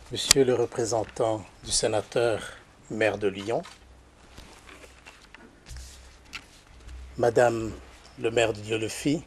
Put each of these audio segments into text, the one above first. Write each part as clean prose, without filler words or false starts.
Monsieur le représentant du sénateur maire de Lyon, Madame le maire de Dieulefit,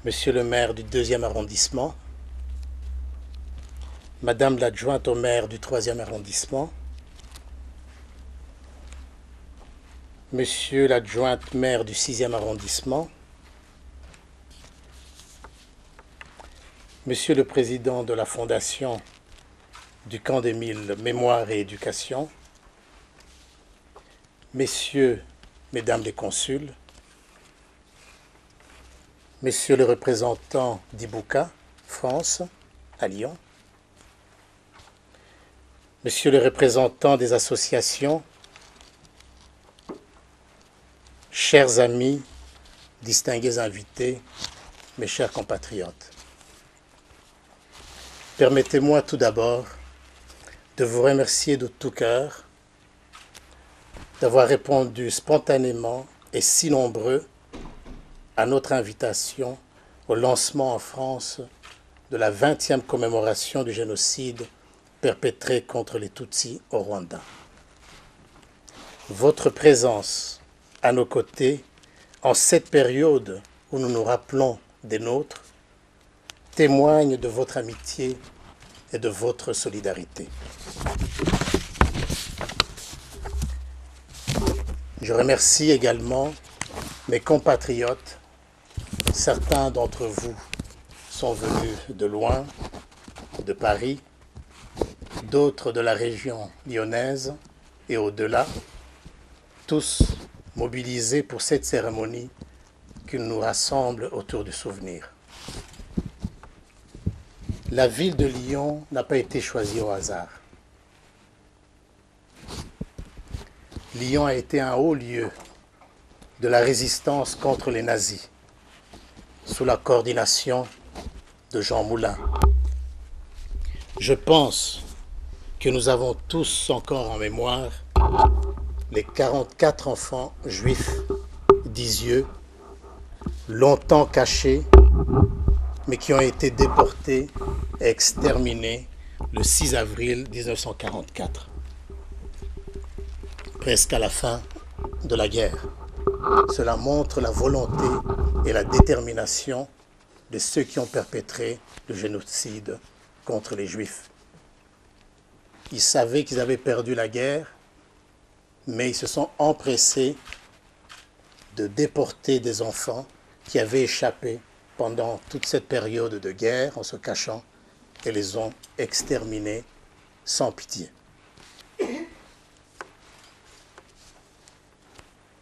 Monsieur le maire du 2e arrondissement, Madame l'adjointe au maire du 3e arrondissement, Monsieur l'adjoint maire du 6e arrondissement, Monsieur le président de la Fondation du Camp des Mille Mémoire et Éducation, Messieurs, Mesdames les consuls, Messieurs les représentants d'Ibuka, France, à Lyon, Messieurs les représentants des associations, chers amis, distingués invités, mes chers compatriotes, permettez-moi tout d'abord de vous remercier de tout cœur d'avoir répondu spontanément et si nombreux à notre invitation au lancement en France de la 20e commémoration du génocide perpétré contre les Tutsis au Rwanda. Votre présence à nos côtés en cette période où nous nous rappelons des nôtres témoigne de votre amitié et de votre solidarité. Je remercie également mes compatriotes. Certains d'entre vous sont venus de loin, de Paris, d'autres de la région lyonnaise et au-delà, tous mobilisés pour cette cérémonie qui nous rassemble autour du souvenir. La ville de Lyon n'a pas été choisie au hasard. Lyon a été un haut lieu de la résistance contre les nazis, sous la coordination de Jean Moulin. Je pense que nous avons tous encore en mémoire les 44 enfants juifs d'Isieux, longtemps cachés, mais qui ont été déportés et exterminés le 6 avril 1944, presque à la fin de la guerre. Cela montre la volonté et la détermination de ceux qui ont perpétré le génocide contre les Juifs. Ils savaient qu'ils avaient perdu la guerre, mais ils se sont empressés de déporter des enfants qui avaient échappé pendant toute cette période de guerre en se cachant et les ont exterminés sans pitié.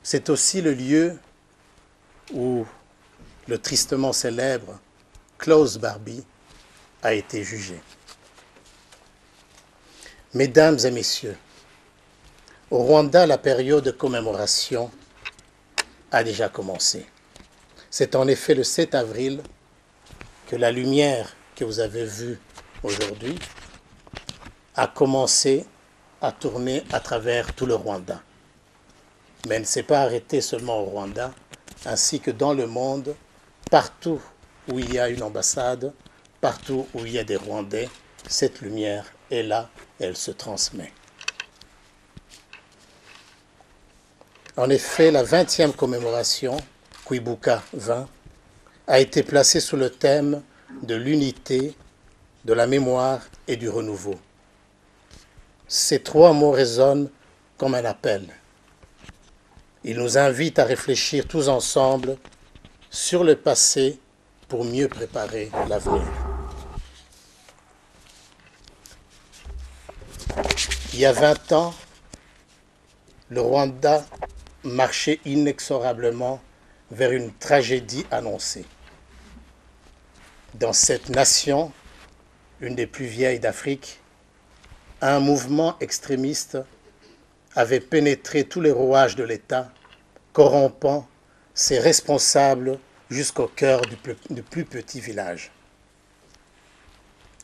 C'est aussi le lieu où le tristement célèbre Klaus Barbie a été jugé. Mesdames et messieurs, au Rwanda, la période de commémoration a déjà commencé. C'est en effet le 7 avril que la lumière que vous avez vue aujourd'hui a commencé à tourner à travers tout le Rwanda. Mais elle ne s'est pas arrêtée seulement au Rwanda, ainsi que dans le monde, partout où il y a une ambassade, partout où il y a des Rwandais, cette lumière est là, elle se transmet. En effet, la 20e commémoration, Kwibuka 20, a été placée sous le thème de l'unité, de la mémoire et du renouveau. Ces trois mots résonnent comme un appel. Ils nous invitent à réfléchir tous ensemble sur le passé pour mieux préparer l'avenir. Il y a 20 ans, le Rwanda marchait inexorablement vers une tragédie annoncée. Dans cette nation, une des plus vieilles d'Afrique, un mouvement extrémiste avait pénétré tous les rouages de l'État, corrompant ses responsables jusqu'au cœur du plus petit village.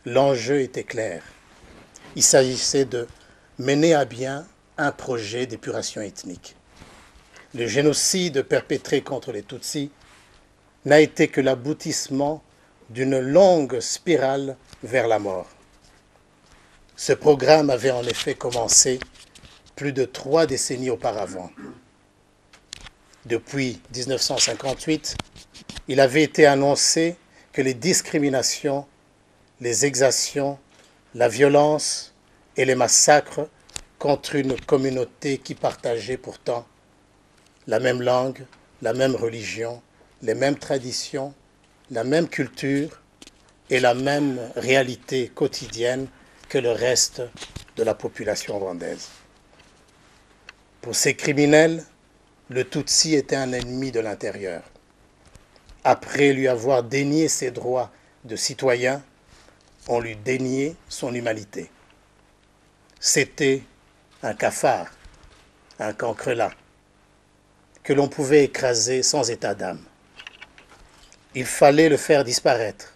L'enjeu était clair. Il s'agissait de mener à bien un projet d'épuration ethnique. Le génocide perpétré contre les Tutsis n'a été que l'aboutissement d'une longue spirale vers la mort. Ce programme avait en effet commencé plus de 3 décennies auparavant. Depuis 1958, il avait été annoncé que les discriminations, les exactions, la violence et les massacres contre une communauté qui partageait pourtant la même langue, la même religion, les mêmes traditions, la même culture et la même réalité quotidienne que le reste de la population rwandaise. Pour ces criminels, le Tutsi était un ennemi de l'intérieur. Après lui avoir dénié ses droits de citoyen, on lui déniait son humanité. C'était un cafard, un cancrelat, que l'on pouvait écraser sans état d'âme. Il fallait le faire disparaître.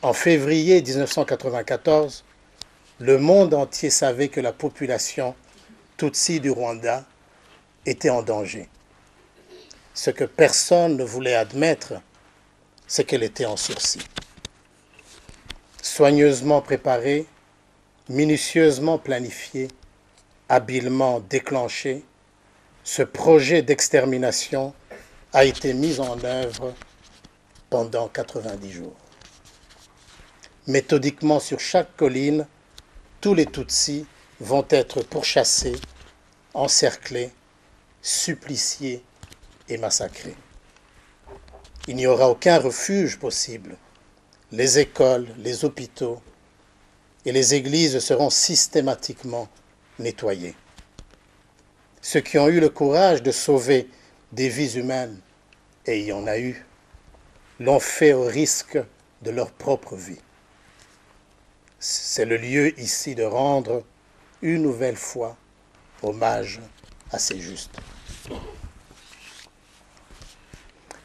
En février 1994, le monde entier savait que la population Tutsi du Rwanda était en danger. Ce que personne ne voulait admettre, c'est qu'elle était en sursis. Soigneusement préparée, minutieusement planifié, habilement déclenché, ce projet d'extermination a été mis en œuvre pendant 90 jours. Méthodiquement, sur chaque colline, tous les Tutsis vont être pourchassés, encerclés, suppliciés et massacrés. Il n'y aura aucun refuge possible. Les écoles, les hôpitaux et les églises seront systématiquement nettoyés. Ceux qui ont eu le courage de sauver des vies humaines, et il y en a eu, l'ont fait au risque de leur propre vie. C'est le lieu ici de rendre une nouvelle fois hommage à ces justes.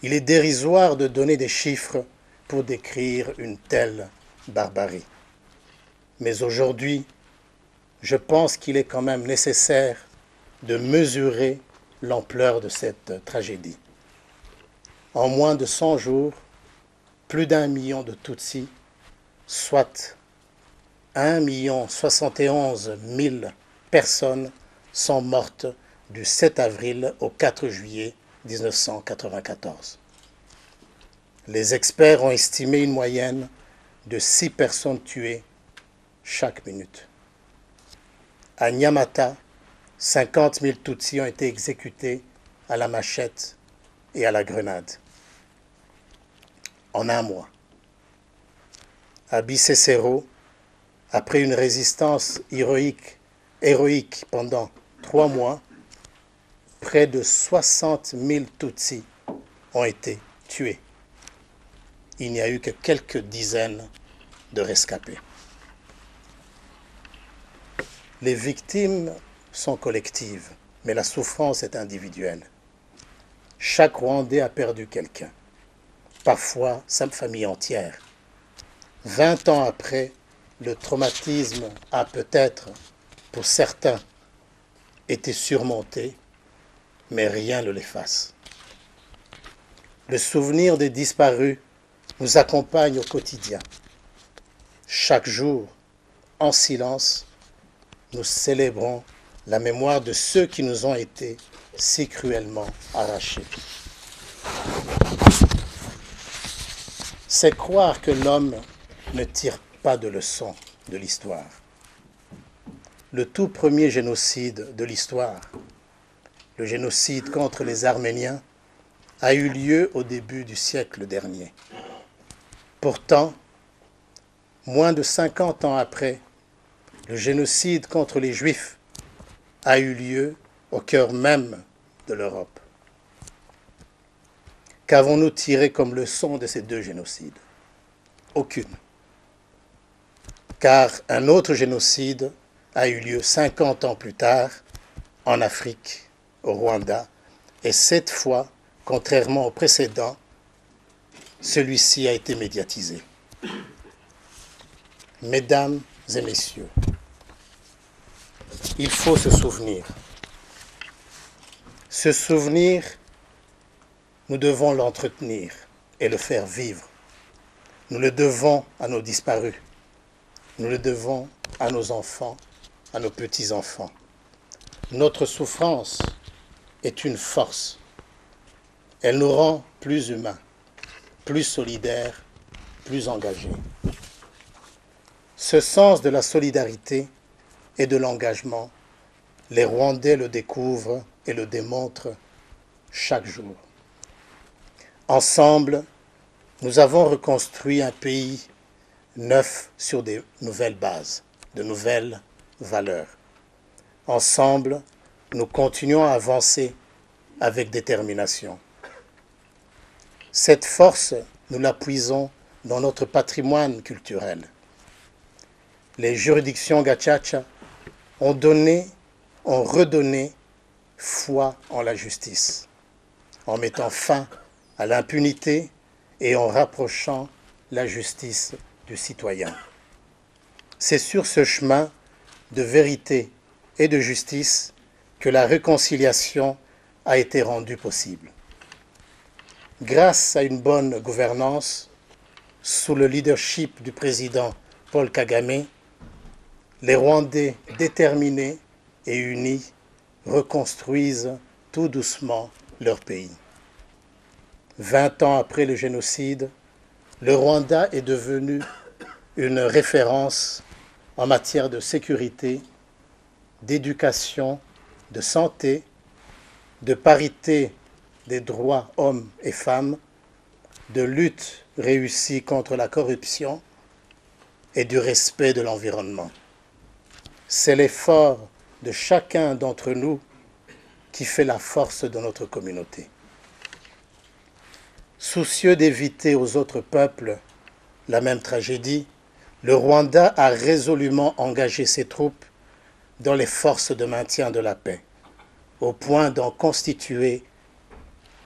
Il est dérisoire de donner des chiffres pour décrire une telle barbarie. Mais aujourd'hui, je pense qu'il est quand même nécessaire de mesurer l'ampleur de cette tragédie. En moins de 100 jours, plus d'1 million de Tutsis, soit 1,071 million personnes, sont mortes du 7 avril au 4 juillet 1994. Les experts ont estimé une moyenne de 6 personnes tuées chaque minute. À Nyamata, 50 000 Tutsis ont été exécutés à la machette et à la grenade. En un mois. À Bisesero, après une résistance héroïque pendant 3 mois, près de 60 000 Tutsis ont été tués. Il n'y a eu que quelques dizaines de rescapés. Les victimes sont collectives, mais la souffrance est individuelle. Chaque Rwandais a perdu quelqu'un, parfois sa famille entière. 20 ans après, le traumatisme a peut-être, pour certains, été surmonté, mais rien ne l'efface. Le souvenir des disparus nous accompagne au quotidien. Chaque jour, en silence, nous célébrons la mémoire de ceux qui nous ont été si cruellement arrachés. C'est croire que l'homme ne tire pas de leçons de l'histoire. Le tout premier génocide de l'histoire, le génocide contre les Arméniens, a eu lieu au début du siècle dernier. Pourtant, moins de 50 ans après, le génocide contre les Juifs a eu lieu au cœur même de l'Europe. Qu'avons-nous tiré comme leçon de ces 2 génocides? Aucune. Car un autre génocide a eu lieu 50 ans plus tard en Afrique, au Rwanda, et cette fois, contrairement au précédent, celui-ci a été médiatisé. Mesdames et messieurs, il faut se souvenir. Ce souvenir, nous devons l'entretenir et le faire vivre. Nous le devons à nos disparus. Nous le devons à nos enfants, à nos petits-enfants. Notre souffrance est une force. Elle nous rend plus humains, plus solidaires, plus engagés. Ce sens de la solidarité et de l'engagement, les Rwandais le découvrent et le démontrent chaque jour. Ensemble, nous avons reconstruit un pays neuf sur de nouvelles bases, de nouvelles valeurs. Ensemble, nous continuons à avancer avec détermination. Cette force, nous la puisons dans notre patrimoine culturel. Les juridictions Gacaca ont redonné foi en la justice, en mettant fin à l'impunité et en rapprochant la justice du citoyen. C'est sur ce chemin de vérité et de justice que la réconciliation a été rendue possible. Grâce à une bonne gouvernance, sous le leadership du président Paul Kagame, les Rwandais déterminés et unis reconstruisent tout doucement leur pays. 20 ans après le génocide, le Rwanda est devenu une référence en matière de sécurité, d'éducation, de santé, de parité des droits hommes et femmes, de lutte réussie contre la corruption et du respect de l'environnement. C'est l'effort de chacun d'entre nous qui fait la force de notre communauté. Soucieux d'éviter aux autres peuples la même tragédie, le Rwanda a résolument engagé ses troupes dans les forces de maintien de la paix, au point d'en constituer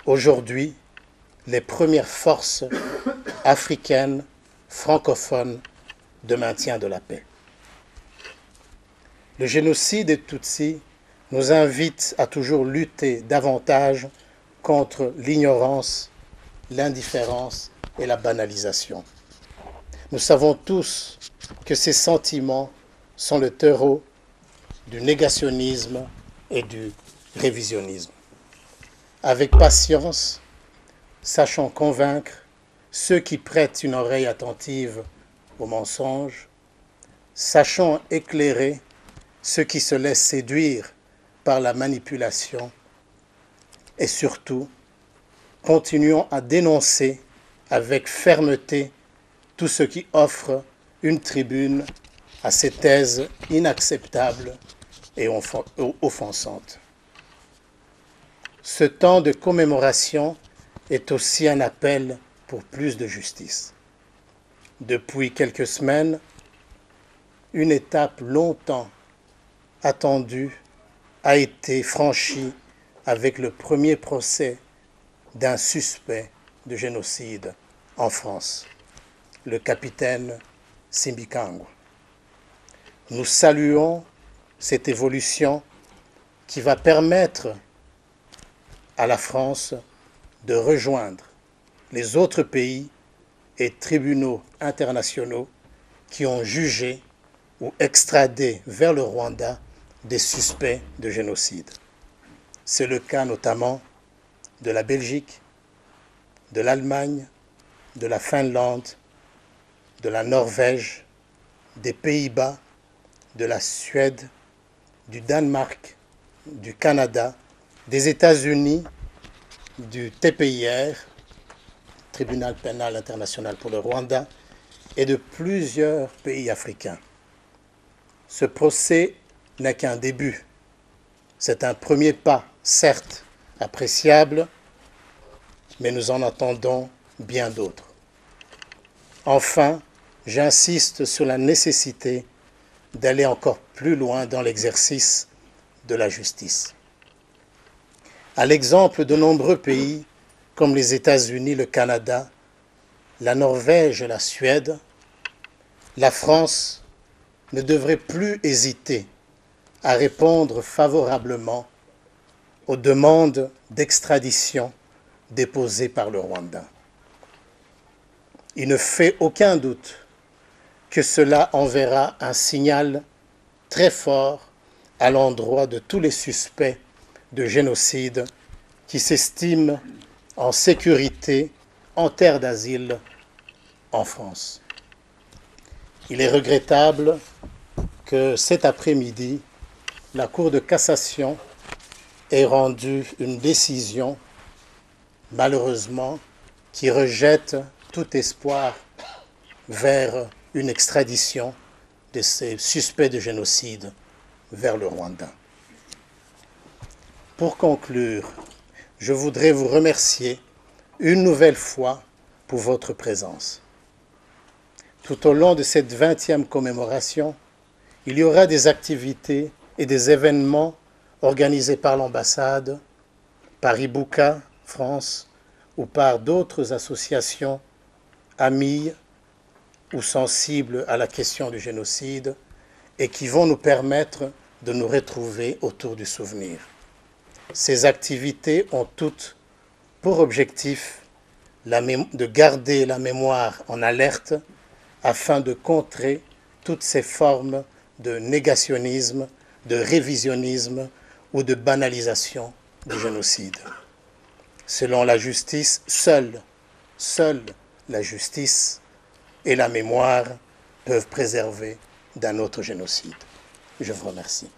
aujourd'hui les premières forces africaines, francophones de maintien de la paix. Le génocide des Tutsis nous invite à toujours lutter davantage contre l'ignorance, l'indifférence et la banalisation. Nous savons tous que ces sentiments sont le terreau du négationnisme et du révisionnisme. Avec patience, sachons convaincre ceux qui prêtent une oreille attentive aux mensonges, sachons éclairer ceux qui se laissent séduire par la manipulation et surtout, continuons à dénoncer avec fermeté tout ce qui offre une tribune à ces thèses inacceptables et offensantes. Ce temps de commémoration est aussi un appel pour plus de justice. Depuis quelques semaines, une étape longtemps attendue a été franchie avec le premier procès d'un suspect de génocide en France, le capitaine Simbikangwa. Nous saluons cette évolution qui va permettre à la France de rejoindre les autres pays et tribunaux internationaux qui ont jugé ou extradé vers le Rwanda des suspects de génocide. C'est le cas notamment de la Belgique, de l'Allemagne, de la Finlande, de la Norvège, des Pays-Bas, de la Suède, du Danemark, du Canada, des États-Unis, du TPIR, Tribunal pénal international pour le Rwanda, et de plusieurs pays africains. Ce procès n'est qu'un début. C'est un premier pas, certes appréciable, mais nous en attendons bien d'autres. Enfin, j'insiste sur la nécessité d'aller encore plus loin dans l'exercice de la justice. À l'exemple de nombreux pays comme les États-Unis, le Canada, la Norvège et la Suède, la France ne devrait plus hésiter à répondre favorablement aux demandes d'extradition déposées par le Rwanda. Il ne fait aucun doute que cela enverra un signal très fort à l'endroit de tous les suspects de génocide qui s'estiment en sécurité, en terre d'asile, en France. Il est regrettable que cet après-midi, la Cour de cassation ait rendu une décision, malheureusement, qui rejette tout espoir vers une extradition de ces suspects de génocide vers le Rwanda. Pour conclure, je voudrais vous remercier une nouvelle fois pour votre présence. Tout au long de cette 20e commémoration, il y aura des activités et des événements organisés par l'ambassade, par Ibuka, France, ou par d'autres associations amies ou sensibles à la question du génocide et qui vont nous permettre de nous retrouver autour du souvenir. Ces activités ont toutes pour objectif de garder la mémoire en alerte afin de contrer toutes ces formes de négationnisme, de révisionnisme ou de banalisation du génocide. Selon la justice, seule la justice et la mémoire peuvent préserver d'un autre génocide. Je vous remercie.